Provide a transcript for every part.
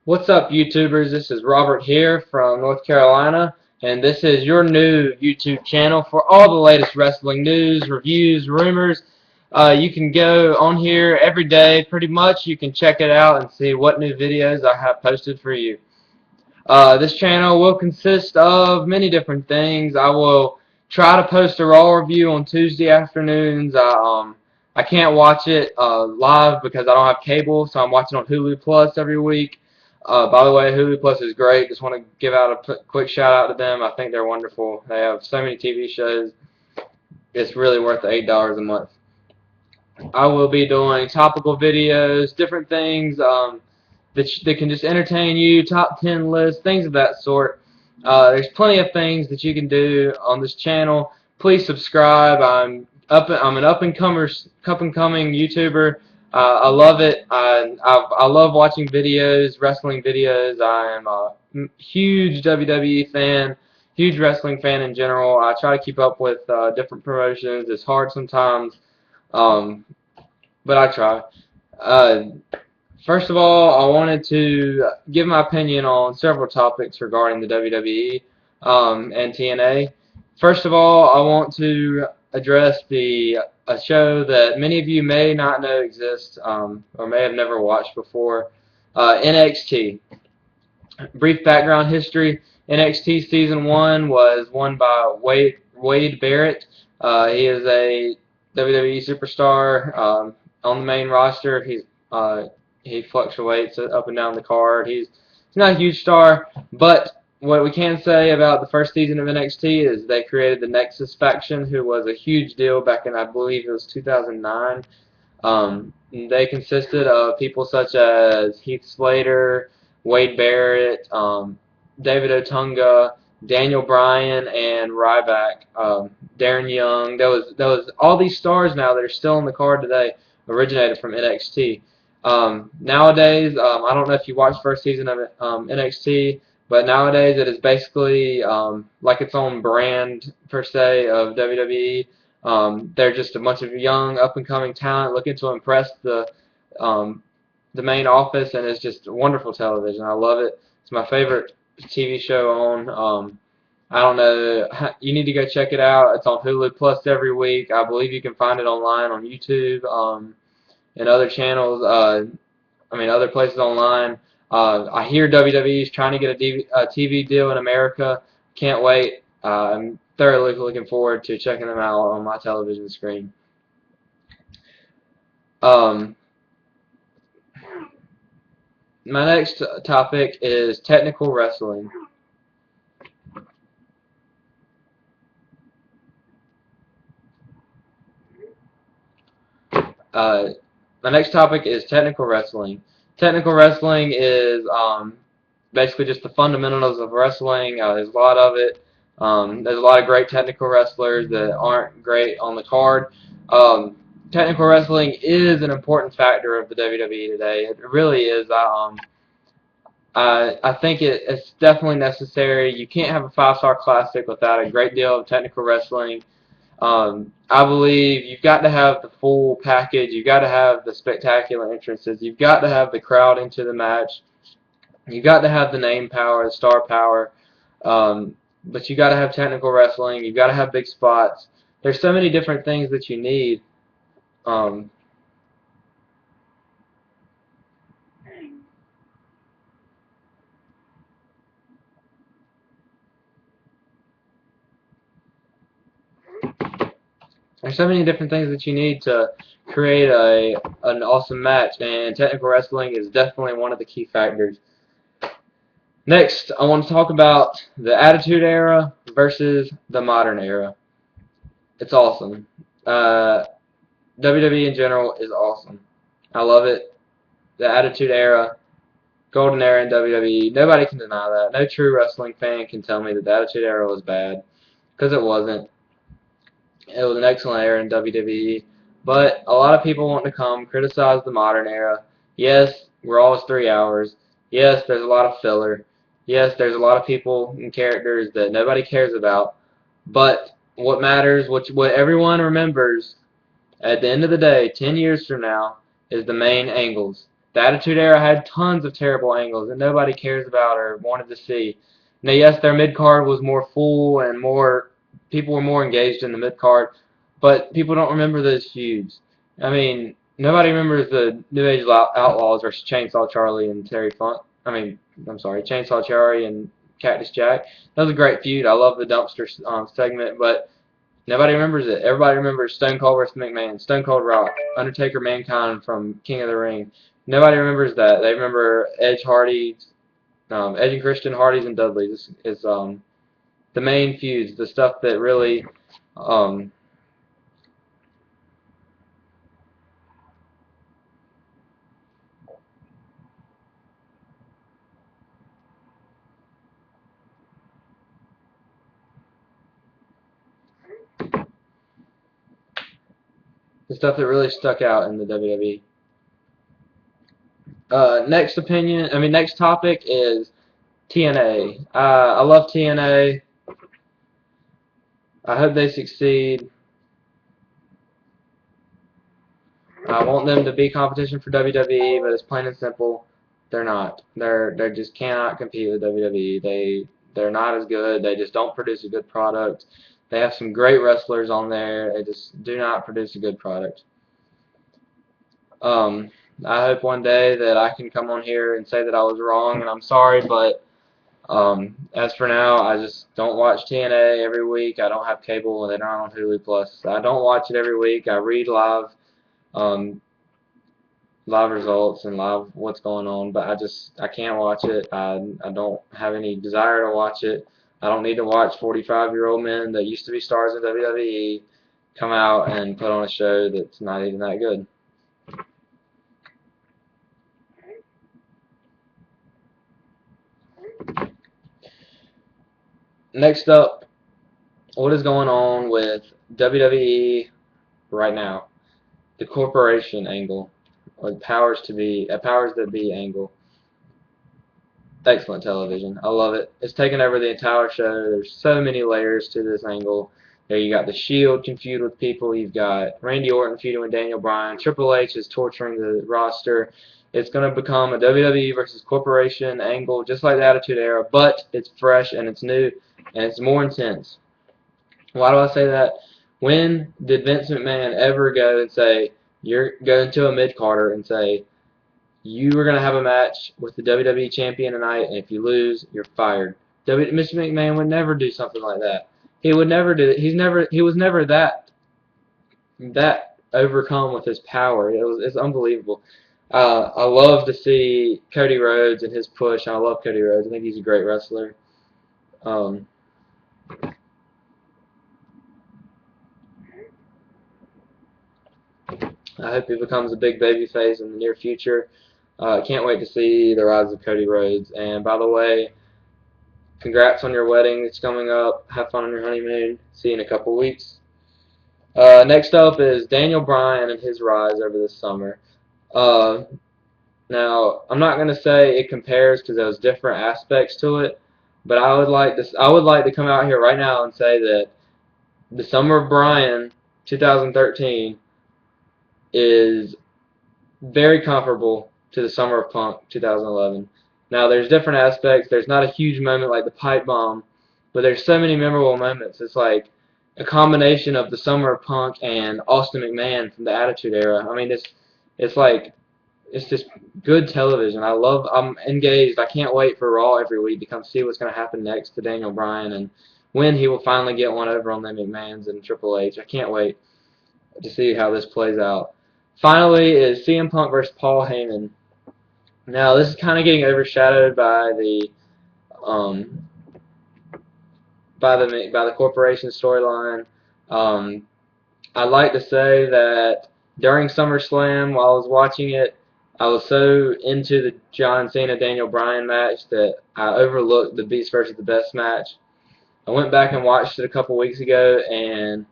What's up, YouTubers? This is Robert here from North Carolina, and this is your new YouTube channel for all the latest wrestling news, reviews, rumors. You can go on here every day, pretty much. You can check it out and see what new videos I have posted for you. This channel will consist of many different things. I will try to post a Raw review on Tuesday afternoons. I can't watch it live because I don't have cable, so I'm watching on Hulu Plus every week. By the way, Hulu Plus is great. Just want to give out a quick shout out to them. I think they're wonderful. They have so many TV shows. It's really worth the $8 a month. I will be doing topical videos, different things that can just entertain you, top 10 lists, things of that sort. There's plenty of things that you can do on this channel. Please subscribe. I'm an up and coming YouTuber. I love it. I love watching videos, wrestling videos. I am a huge WWE fan, huge wrestling fan in general. I try to keep up with different promotions. It's hard sometimes. Um, but I try. Uh, First of all, I wanted to give my opinion on several topics regarding the WWE and TNA. First of all, I want to address a show that many of you may not know exists or may have never watched before, NXT. Brief background history: NXT Season 1 was won by Wade Barrett. He is a WWE superstar on the main roster. He fluctuates up and down the card. He's not a huge star, but what we can say about the first season of NXT is they created the Nexus faction, who was a huge deal back in, I believe it was 2009. They consisted of people such as Heath Slater, Wade Barrett, David Otunga, Daniel Bryan, and Ryback, Darren Young. There was all these stars now that are still on the card today originated from NXT. Nowadays, I don't know if you watched first season of NXT, but nowadays it is basically like its own brand per se of WWE. They're just a bunch of young, up-and-coming talent looking to impress um, the main office, and it's just wonderful television. I love it. It's my favorite TV show on. I don't know. You need to go check it out. It's on Hulu Plus every week. I believe you can find it online on YouTube and other channels. Other places online. I hear WWE is trying to get a TV deal in America. Can't wait. I'm thoroughly looking forward to checking them out on my television screen. Um, my next topic is technical wrestling. Uh, my next topic is technical wrestling. Technical wrestling is basically just the fundamentals of wrestling. There's a lot of it. There's a lot of great technical wrestlers that aren't great on the card. Technical wrestling is an important factor of the WWE today. It really is. I think it's definitely necessary. You can't have a five-star classic without a great deal of technical wrestling. I believe you've got to have the full package. You've got to have the spectacular entrances. You've got to have the crowd into the match. You've got to have the name power, the star power. But you got to have technical wrestling. You've got to have big spots. There's so many different things that you need. Um, there's so many different things that you need to create an awesome match, and technical wrestling is definitely one of the key factors. Next, I want to talk about the Attitude Era versus the Modern Era. It's awesome. WWE in general is awesome. I love it. The Attitude Era, Golden Era in WWE, nobody can deny that. No true wrestling fan can tell me that the Attitude Era was bad, because it wasn't. It was an excellent era in WWE, but a lot of people want to come criticize the modern era. Yes, we're always 3 hours. Yes, there's a lot of filler. Yes, there's a lot of people and characters that nobody cares about. But what matters, what everyone remembers at the end of the day, 10 years from now, is the main angles. The Attitude Era had tons of terrible angles that nobody cares about or wanted to see. Now, yes, their mid card was more full and more people were more engaged in the mid card, but people don't remember those feuds. I mean, nobody remembers the New Age Outlaws versus Chainsaw Charlie and Terry Funk. I'm sorry, Chainsaw Charlie and Cactus Jack. That was a great feud. I love the dumpster segment, but nobody remembers it. Everybody remembers Stone Cold versus McMahon, Stone Cold Rock, Undertaker Mankind from King of the Ring. Nobody remembers that. They remember Edge Hardy, Edge and Christian, Hardys and Dudleys. This is the main feuds, the stuff that really um, the stuff that really stuck out in the WWE. Next topic is TNA. I love TNA. I hope they succeed. I want them to be competition for WWE, but it's plain and simple, they're not. They just cannot compete with WWE. They're not as good. They just don't produce a good product. They have some great wrestlers on there. They just do not produce a good product. Um, I hope one day that I can come on here and say that I was wrong, and I'm sorry, but as for now, I just don't watch TNA every week. I don't have cable, and they're not on Hulu Plus. I don't watch it every week. I read um, live results and live what's going on, but I can't watch it. I don't have any desire to watch it. I don't need to watch 45-year-old men that used to be stars in WWE come out and put on a show that's not even that good. Next up, what is going on with WWE right now? The corporation angle, or powers that be angle. Excellent television. I love it. It's taken over the entire show. There's so many layers to this angle. There you got the Shield can feud with people. You've got Randy Orton feuding with Daniel Bryan. Triple H is torturing the roster. It's going to become a WWE versus corporation angle, just like the Attitude Era, but it's fresh and it's new and it's more intense. Why do I say that? When did Vince McMahon ever go and say, you're going to a mid-carder and say, you are going to have a match with the WWE champion tonight, and if you lose, you're fired. Mr. McMahon would never do something like that. He would never do it. He was never that overcome with his power. It's unbelievable. I love to see Cody Rhodes and his push. I love Cody Rhodes. I think he's a great wrestler. Um, I hope he becomes a big baby face in the near future. Can't wait to see the rise of Cody Rhodes. And by the way, congrats on your wedding. It's coming up. Have fun on your honeymoon. See you in a couple weeks. Next up is Daniel Bryan and his rise over this summer. Uh, Now, I'm not going to say it compares because there's different aspects to it, but I would like to come out here right now and say that the summer of Bryan 2013 is very comparable to the summer of Punk 2011. Now, there's different aspects. There's not a huge moment like the pipe bomb, but there's so many memorable moments. It's like a combination of the summer of Punk and Austin McMahon from the Attitude Era. I mean, it's like it's just good television. I'm engaged. I can't wait for Raw every week to come see what's going to happen next to Daniel Bryan and when he will finally get one over on the McMahons and Triple H. I can't wait to see how this plays out. Finally is CM Punk versus Paul Heyman. Now this is kind of getting overshadowed by um, the corporation storyline. Um, I'd like to say that during SummerSlam, while I was watching it, I was so into the John Cena Daniel Bryan match that I overlooked the Beast versus the Best match. I went back and watched it a couple weeks ago, and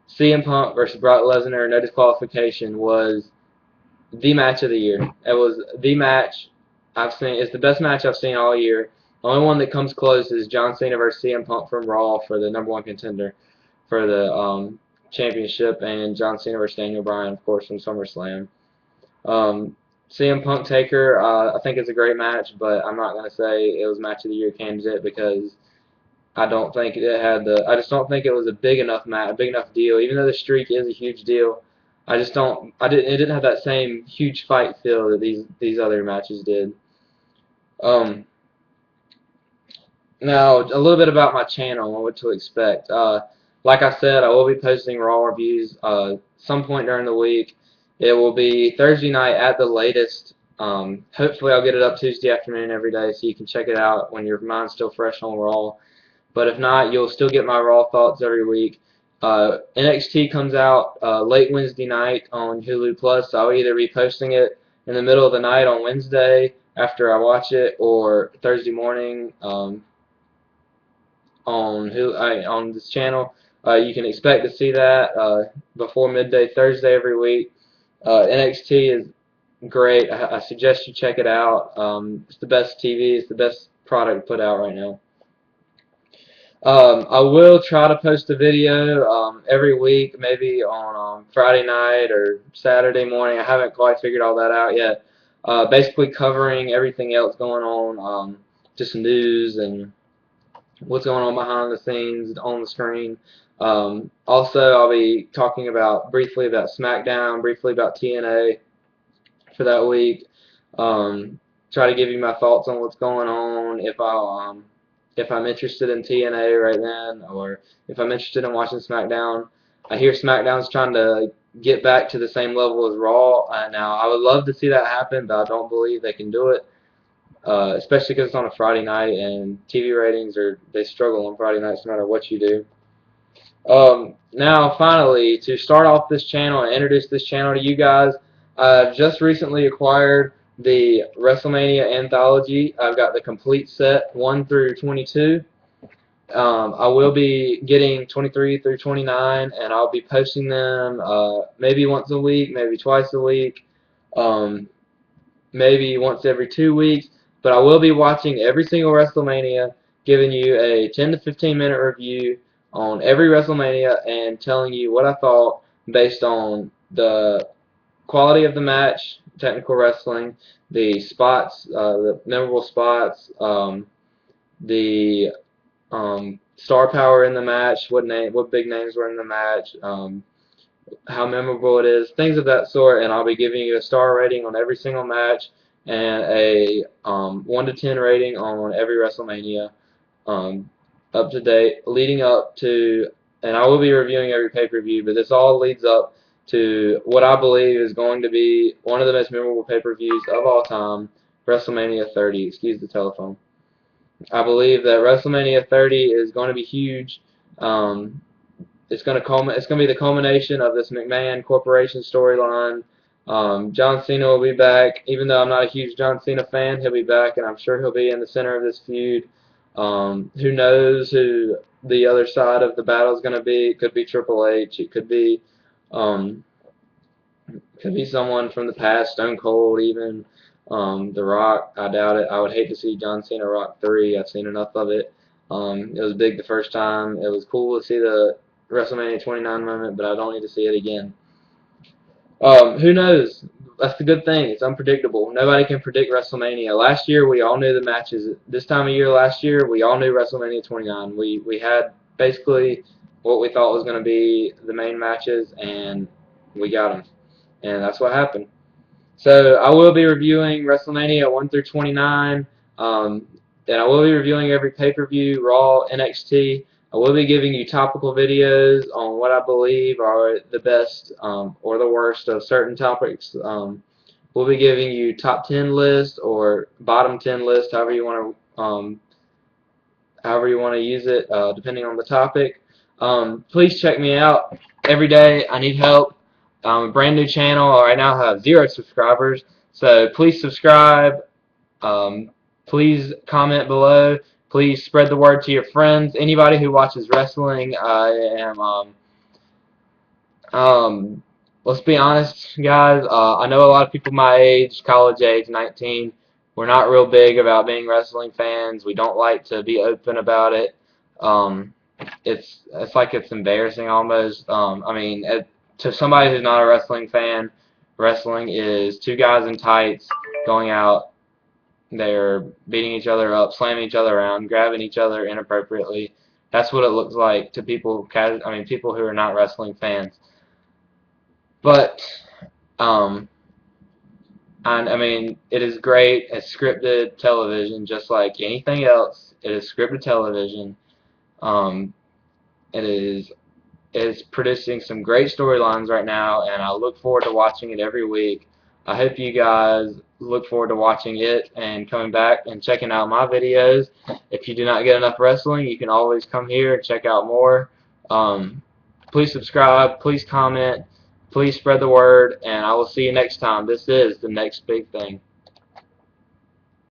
CM Punk versus Brock Lesnar, no disqualification, was the match of the year. It was the match I've seen. It's the best match I've seen all year. The only one that comes close is John Cena versus CM Punk from Raw for the #1 contender for the championship, and John Cena versus Daniel Bryan, of course, from SummerSlam. Um, CM Punk Taker, I think it's a great match, but I'm not going to say it was Match of the Year candidate because I don't think it had the. I just don't think it was a big enough match, a big enough deal. Even though the streak is a huge deal, I just don't. I didn't. It didn't have that same huge fight feel that these other matches did. Um, Now a little bit about my channel and what to expect. Like I said, I will be posting Raw reviews some point during the week. It will be Thursday night at the latest. Hopefully, I'll get it up Tuesday afternoon every day, so you can check it out when your mind's still fresh on Raw. But if not, you'll still get my Raw thoughts every week. NXT comes out late Wednesday night on Hulu Plus, so I'll either be posting it in the middle of the night on Wednesday after I watch it, or Thursday morning on this channel. You can expect to see that before midday Thursday every week. NXT is great. I suggest you check it out. It's the best TV. It's the best product put out right now. I will try to post a video every week, maybe on Friday night or Saturday morning. I haven't quite figured all that out yet. Basically covering everything else going on, just news and what's going on behind the scenes on the screen. Also, I'll be talking briefly about SmackDown, briefly about TNA for that week. Try to give you my thoughts on what's going on, if I'm interested in TNA right then, or if I'm interested in watching SmackDown. I hear SmackDown's trying to get back to the same level as Raw. Now, I would love to see that happen, but I don't believe they can do it. Especially because it's on a Friday night and TV ratings they struggle on Friday nights no matter what you do. Now, finally, to start off this channel and introduce this channel to you guys, I've just recently acquired the WrestleMania Anthology. I've got the complete set 1 through 22. I will be getting 23 through 29, and I'll be posting them maybe once a week, maybe twice a week, maybe once every 2 weeks. But I will be watching every single WrestleMania, giving you a 10 to 15 minute review on every WrestleMania and telling you what I thought based on the quality of the match, technical wrestling, the spots, the memorable spots, the star power in the match, what big names were in the match, how memorable it is, things of that sort. And I'll be giving you a star rating on every single match and a 1 to 10 rating on every WrestleMania, up to date, leading up to, and I will be reviewing every pay-per-view, but this all leads up to what I believe is going to be one of the most memorable pay-per-views of all time, WrestleMania 30. Excuse the telephone. I believe that WrestleMania 30 is going to be huge. It's going to be the culmination of this McMahon Corporation storyline. John Cena will be back. Even though I'm not a huge John Cena fan, he'll be back, and I'm sure he'll be in the center of this feud. Who knows who the other side of the battle is going to be? It could be Triple H. It could be someone from the past, Stone Cold, even The Rock. I doubt it. I would hate to see John Cena Rock 3. I've seen enough of it. It was big the first time. It was cool to see the WrestleMania 29 moment, but I don't need to see it again. Who knows? That's the good thing. It's unpredictable. Nobody can predict WrestleMania. Last year, we all knew the matches. This time of year last year, we all knew WrestleMania 29. We had basically what we thought was going to be the main matches, and we got them. And that's what happened. So I will be reviewing WrestleMania 1 through 29. And I will be reviewing every pay-per-view, Raw, NXT. I will be giving you topical videos on what I believe are the best or the worst of certain topics. We'll be giving you top 10 lists or bottom 10 lists, however you want to use it, depending on the topic. Please check me out every day. I need help. I'm a brand new channel. Right now I have 0 subscribers. So please subscribe. Please comment below. Please spread the word to your friends. Anybody who watches wrestling, let's be honest, guys. I know a lot of people my age, college age, 19, we're not real big about being wrestling fans. We don't like to be open about it. It's like it's embarrassing almost. I mean, to somebody who's not a wrestling fan, Wrestling is two guys in tights going out. They're beating each other up, slamming each other around, grabbing each other inappropriately. That's what it looks like to people, people who are not wrestling fans. But I mean, it is great. It's scripted television, just like anything else. It is scripted television. Um, it is producing some great storylines right now, and I look forward to watching it every week. I hope you guys look forward to watching it and coming back and checking out my videos. If you do not get enough wrestling, you can always come here and check out more. Please subscribe, please comment, please spread the word, and I will see you next time. This is The Next Big Thing.